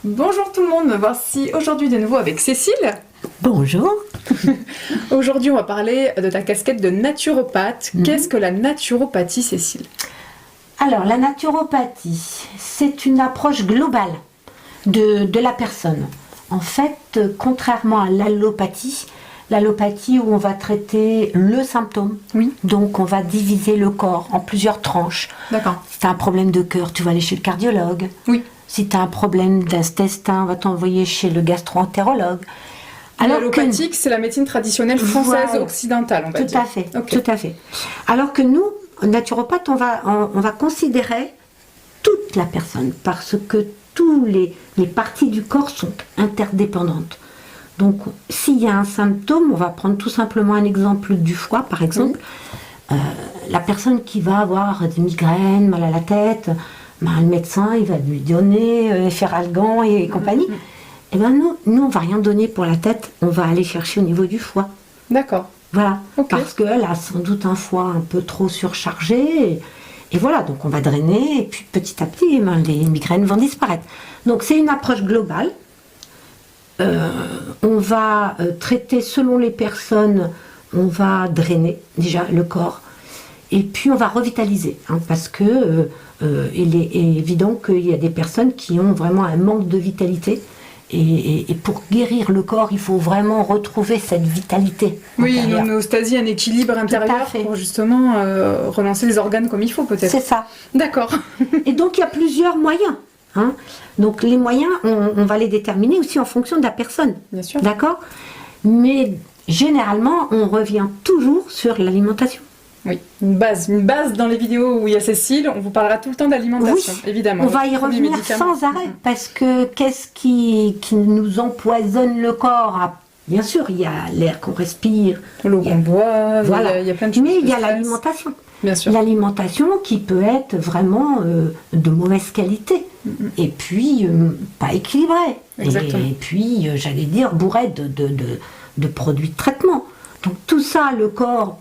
Bonjour tout le monde, me voici aujourd'hui de nouveau avec Cécile. Bonjour. Aujourd'hui on va parler de ta casquette de naturopathe. Qu'est-ce que la naturopathie, Cécile? Alors la naturopathie, c'est une approche globale de la personne. En fait, contrairement à l'allopathie où on va traiter le symptôme, Oui. donc on va diviser le corps en plusieurs tranches. D'accord. Si tu as un problème de cœur, tu vas aller chez le cardiologue. Oui. Si tu as un problème d'intestin, on va t'envoyer chez le gastro-entérologue. L'allopathique, c'est la médecine traditionnelle française Voilà. occidentale, on va dire. Tout à fait, Ok. tout à fait. Alors que nous, naturopathes, on va considérer toute la personne parce que toutes les parties du corps sont interdépendantes. Donc, s'il y a un symptôme, on va prendre tout simplement un exemple du foie, par exemple. La personne qui va avoir des migraines, mal à la tête, le médecin, il va lui donner Efferalgan et compagnie. Eh bien, nous, on va rien donner pour la tête, on va aller chercher au niveau du foie. D'accord. Voilà, Ok. parce qu'elle a sans doute un foie un peu trop surchargé. Et voilà, donc on va drainer, et puis petit à petit, les migraines vont disparaître. Donc c'est une approche globale. On va traiter selon les personnes, on va drainer déjà le corps. Et puis on va revitaliser, parce que il est évident qu'il y a des personnes qui ont vraiment un manque de vitalité. Et pour guérir le corps, il faut vraiment retrouver cette vitalité. Oui, une intérieure. homéostasie, un équilibre intérieur fait. pour justement relancer les organes comme il faut peut-être. C'est ça. D'accord. Et donc il y a plusieurs moyens. Donc les moyens, on va les déterminer aussi en fonction de la personne. Bien sûr. D'accord? Mais généralement, on revient toujours sur l'alimentation. Oui, une base dans les vidéos où il y a Cécile, on vous parlera tout le temps d'alimentation, évidemment. On va y Produits, revenir médicaments. sans arrêt, parce que qu'est-ce qui nous empoisonne le corps? Bien sûr, il y a l'air qu'on respire, L'eau qu'on boit, voilà. il y a plein de choses. Mais il y a le stress. l'alimentation. Bien sûr. L'alimentation qui peut être vraiment de mauvaise qualité, et puis pas équilibrée. Exactement. Et puis, j'allais dire, bourrée de produits de traitement. Donc tout ça, le corps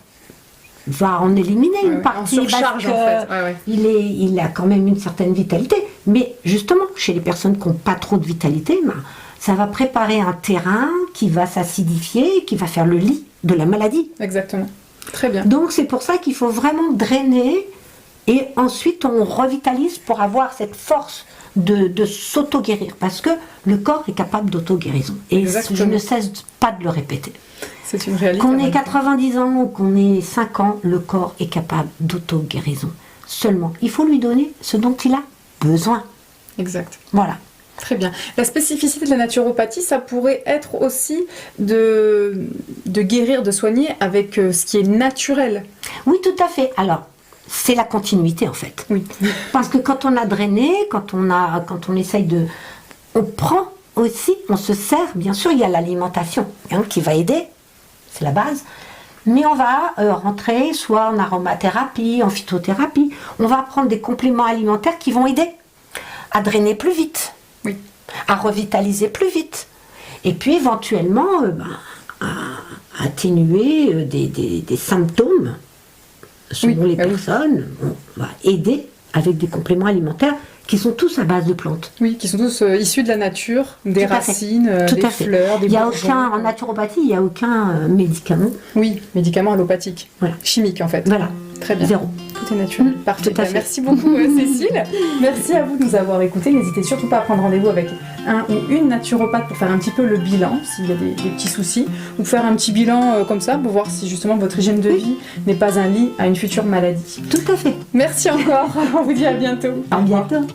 va en éliminer Ouais, une ouais, partie en surcharge, parce en que fait. Ouais. il a quand même une certaine vitalité. Mais justement, chez les personnes qui n'ont pas trop de vitalité, ça va préparer un terrain qui va s'acidifier, qui va faire le lit de la maladie. Exactement. Très bien. Donc c'est pour ça qu'il faut vraiment drainer et ensuite on revitalise pour avoir cette force de s'auto-guérir. Parce que le corps est capable d'auto-guérison. Et Exactement. je ne cesse pas de le répéter. C'est une réalité. Qu'on en ait même temps. 90 ans ou qu'on ait 5 ans, le corps est capable d'auto-guérison. Seulement, il faut lui donner ce dont il a besoin. Exact. Voilà. Très bien. La spécificité de la naturopathie, ça pourrait être aussi de guérir, de soigner avec ce qui est naturel. Oui, tout à fait. Alors, c'est la continuité en fait. Oui. Parce que quand on a drainé, quand on essaye de... On prend aussi, on se sert, bien sûr, il y a l'alimentation qui va aider, c'est la base. Mais on va rentrer soit en aromathérapie, en phytothérapie. On va prendre des compléments alimentaires qui vont aider à drainer plus vite. Oui. À revitaliser plus vite. Et puis éventuellement à atténuer des symptômes selon Oui, les bah oui. personnes. On va aider avec des compléments alimentaires qui sont tous à base de plantes. Oui, qui sont tous issus de la nature, des Tout à fait. racines, Tout des à fait. fleurs, des Il y a bourgeons. aucun, en naturopathie, il n'y a aucun médicament. Oui, médicaments allopathiques. Voilà. Chimiques en fait. Voilà. Très bien. Zéro. Tout est naturel. Parfait. tout à fait. Merci beaucoup Cécile. Merci à vous de nous avoir écoutés. N'hésitez surtout pas à prendre rendez-vous avec un ou une naturopathe pour faire un petit peu le bilan s'il y a des petits soucis, ou faire un petit bilan comme ça pour voir si justement votre hygiène de vie n'est pas un lit à une future maladie. Tout à fait. Merci encore. On vous dit à bientôt. À bientôt.